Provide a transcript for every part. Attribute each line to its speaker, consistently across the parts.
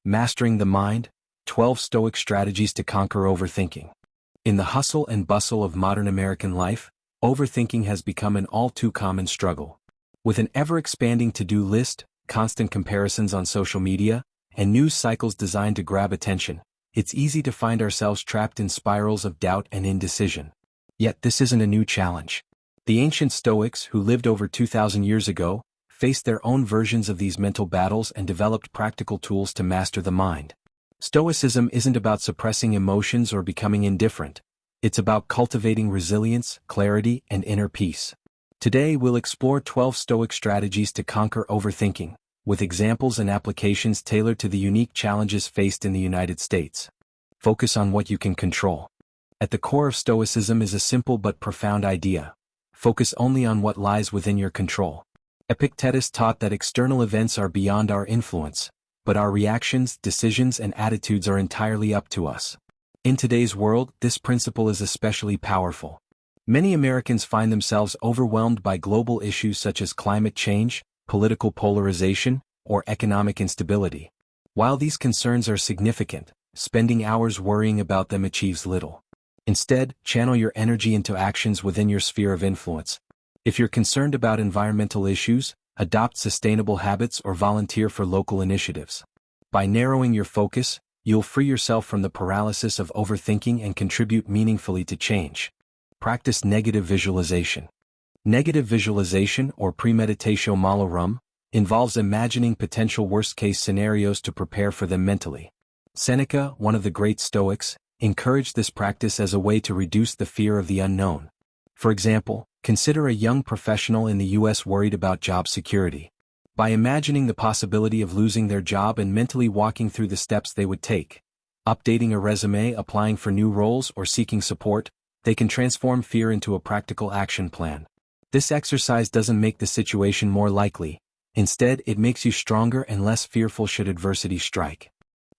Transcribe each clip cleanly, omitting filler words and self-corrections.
Speaker 1: Mastering the Mind, 12 Stoic Strategies to Conquer Overthinking. In the hustle and bustle of modern American life, overthinking has become an all-too-common struggle. With an ever-expanding to-do list, constant comparisons on social media, and news cycles designed to grab attention, it's easy to find ourselves trapped in spirals of doubt and indecision. Yet this isn't a new challenge. The ancient Stoics, who lived over 2,000 years ago, faced their own versions of these mental battles and developed practical tools to master the mind. Stoicism isn't about suppressing emotions or becoming indifferent. It's about cultivating resilience, clarity, and inner peace. Today we'll explore 12 Stoic strategies to conquer overthinking, with examples and applications tailored to the unique challenges faced in the United States. Focus on what you can control. At the core of Stoicism is a simple but profound idea. Focus only on what lies within your control. Epictetus taught that external events are beyond our influence, but our reactions, decisions, and attitudes are entirely up to us. In today's world, this principle is especially powerful. Many Americans find themselves overwhelmed by global issues such as climate change, political polarization, or economic instability. While these concerns are significant, spending hours worrying about them achieves little. Instead, channel your energy into actions within your sphere of influence. If you're concerned about environmental issues, adopt sustainable habits or volunteer for local initiatives. By narrowing your focus, you'll free yourself from the paralysis of overthinking and contribute meaningfully to change. Practice negative visualization. Negative visualization, or premeditatio malorum, involves imagining potential worst-case scenarios to prepare for them mentally. Seneca, one of the great Stoics, encouraged this practice as a way to reduce the fear of the unknown. For example, consider a young professional in the U.S. worried about job security. By imagining the possibility of losing their job and mentally walking through the steps they would take, updating a resume, applying for new roles, or seeking support, they can transform fear into a practical action plan. This exercise doesn't make the situation more likely. Instead, it makes you stronger and less fearful should adversity strike.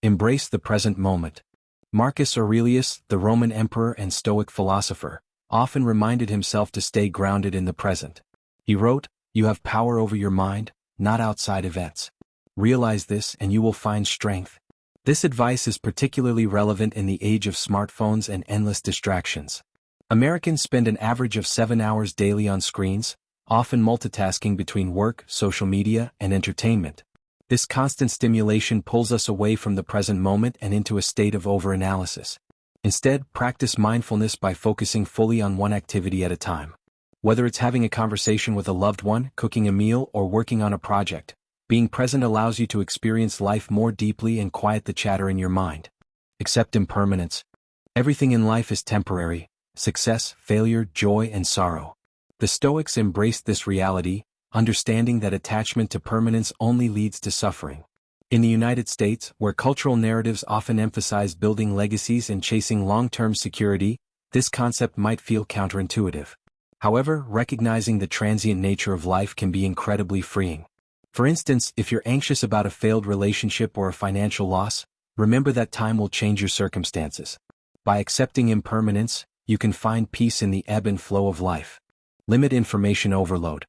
Speaker 1: Embrace the present moment. Marcus Aurelius, the Roman emperor and Stoic philosopher, often reminded himself to stay grounded in the present. He wrote, "You have power over your mind, not outside events. Realize this and you will find strength." This advice is particularly relevant in the age of smartphones and endless distractions. Americans spend an average of 7 hours daily on screens, often multitasking between work, social media, and entertainment. This constant stimulation pulls us away from the present moment and into a state of overanalysis. Instead, practice mindfulness by focusing fully on one activity at a time. Whether it's having a conversation with a loved one, cooking a meal, or working on a project, being present allows you to experience life more deeply and quiet the chatter in your mind. Accept impermanence. Everything in life is temporary: success, failure, joy, and sorrow. The Stoics embraced this reality, understanding that attachment to permanence only leads to suffering. In the United States, where cultural narratives often emphasize building legacies and chasing long-term security, this concept might feel counterintuitive. However, recognizing the transient nature of life can be incredibly freeing. For instance, if you're anxious about a failed relationship or a financial loss, remember that time will change your circumstances. By accepting impermanence, you can find peace in the ebb and flow of life. Limit information overload.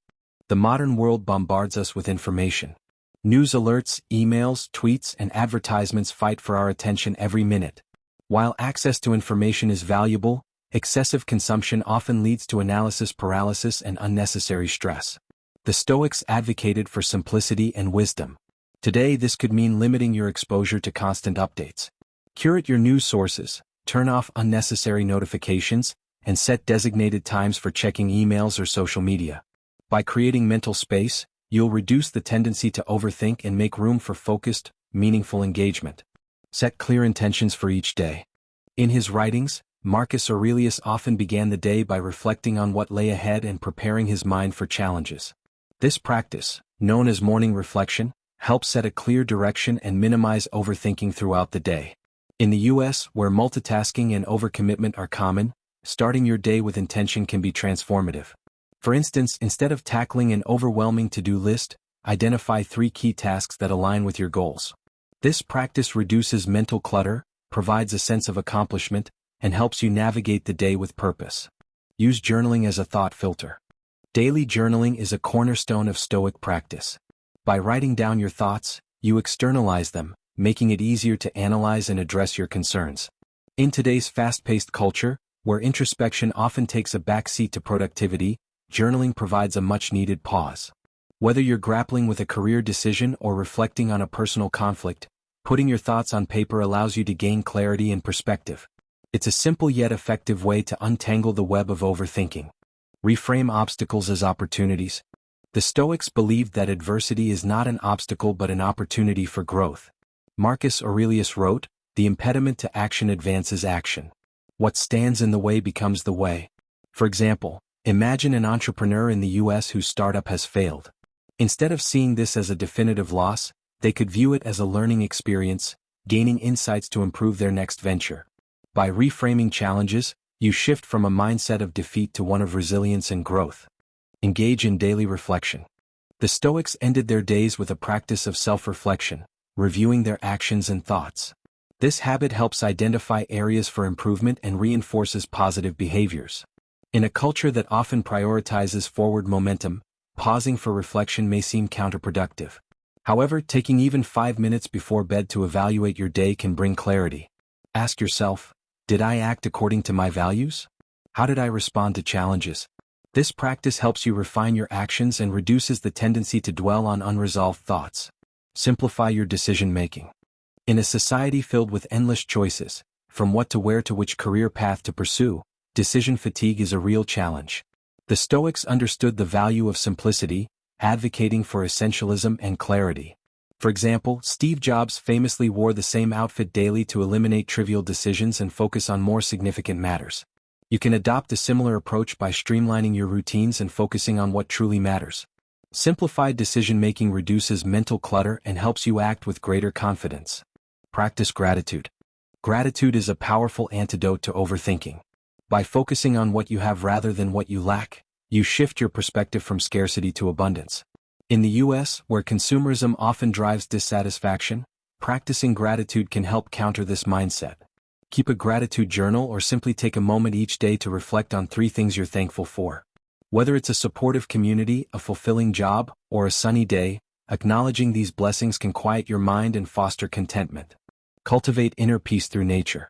Speaker 1: The modern world bombards us with information. News alerts, emails, tweets, and advertisements fight for our attention every minute. While access to information is valuable, excessive consumption often leads to analysis paralysis and unnecessary stress. The Stoics advocated for simplicity and wisdom. Today, this could mean limiting your exposure to constant updates. Curate your news sources, turn off unnecessary notifications, and set designated times for checking emails or social media. By creating mental space, you'll reduce the tendency to overthink and make room for focused, meaningful engagement. Set clear intentions for each day. In his writings, Marcus Aurelius often began the day by reflecting on what lay ahead and preparing his mind for challenges. This practice, known as morning reflection, helps set a clear direction and minimize overthinking throughout the day. In the U.S., where multitasking and overcommitment are common, starting your day with intention can be transformative. For instance, instead of tackling an overwhelming to-do list, identify 3 key tasks that align with your goals. This practice reduces mental clutter, provides a sense of accomplishment, and helps you navigate the day with purpose. Use journaling as a thought filter. Daily journaling is a cornerstone of Stoic practice. By writing down your thoughts, you externalize them, making it easier to analyze and address your concerns. In today's fast-paced culture, where introspection often takes a backseat to productivity, journaling provides a much-needed pause. Whether you're grappling with a career decision or reflecting on a personal conflict, putting your thoughts on paper allows you to gain clarity and perspective. It's a simple yet effective way to untangle the web of overthinking. Reframe obstacles as opportunities. The Stoics believed that adversity is not an obstacle but an opportunity for growth. Marcus Aurelius wrote, "The impediment to action advances action. What stands in the way becomes the way." For example, imagine an entrepreneur in the US whose startup has failed. Instead of seeing this as a definitive loss, they could view it as a learning experience, gaining insights to improve their next venture. By reframing challenges, you shift from a mindset of defeat to one of resilience and growth. Engage in daily reflection. The Stoics ended their days with a practice of self-reflection, reviewing their actions and thoughts. This habit helps identify areas for improvement and reinforces positive behaviors. In a culture that often prioritizes forward momentum, pausing for reflection may seem counterproductive. However, taking even 5 minutes before bed to evaluate your day can bring clarity. Ask yourself, did I act according to my values? How did I respond to challenges? This practice helps you refine your actions and reduces the tendency to dwell on unresolved thoughts. Simplify your decision-making. In a society filled with endless choices, from what to wear to which career path to pursue, decision fatigue is a real challenge. The Stoics understood the value of simplicity, advocating for essentialism and clarity. For example, Steve Jobs famously wore the same outfit daily to eliminate trivial decisions and focus on more significant matters. You can adopt a similar approach by streamlining your routines and focusing on what truly matters. Simplified decision-making reduces mental clutter and helps you act with greater confidence. Practice gratitude. Gratitude is a powerful antidote to overthinking. By focusing on what you have rather than what you lack, you shift your perspective from scarcity to abundance. In the US, where consumerism often drives dissatisfaction, practicing gratitude can help counter this mindset. Keep a gratitude journal or simply take a moment each day to reflect on 3 things you're thankful for. Whether it's a supportive community, a fulfilling job, or a sunny day, acknowledging these blessings can quiet your mind and foster contentment. Cultivate inner peace through nature.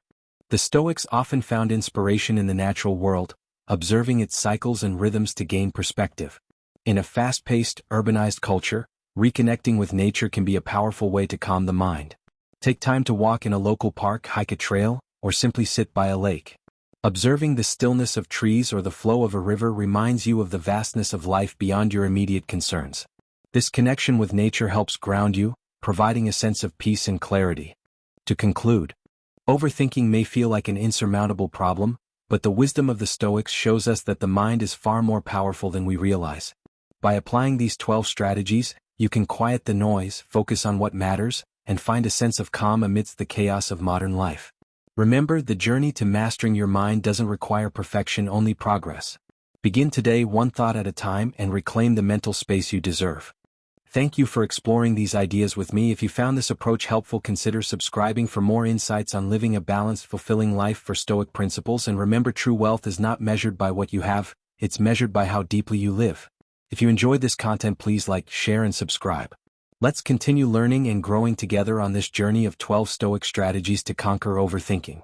Speaker 1: The Stoics often found inspiration in the natural world, observing its cycles and rhythms to gain perspective. In a fast-paced, urbanized culture, reconnecting with nature can be a powerful way to calm the mind. Take time to walk in a local park, hike a trail, or simply sit by a lake. Observing the stillness of trees or the flow of a river reminds you of the vastness of life beyond your immediate concerns. This connection with nature helps ground you, providing a sense of peace and clarity. To conclude, overthinking may feel like an insurmountable problem, but the wisdom of the Stoics shows us that the mind is far more powerful than we realize. By applying these 12 strategies, you can quiet the noise, focus on what matters, and find a sense of calm amidst the chaos of modern life. Remember, the journey to mastering your mind doesn't require perfection, only progress. Begin today, one thought at a time, and reclaim the mental space you deserve. Thank you for exploring these ideas with me. If you found this approach helpful, consider subscribing for more insights on living a balanced, fulfilling life for Stoic principles. And remember, true wealth is not measured by what you have, it's measured by how deeply you live. If you enjoyed this content, please like, share, and subscribe. Let's continue learning and growing together on this journey of 12 Stoic strategies to conquer overthinking.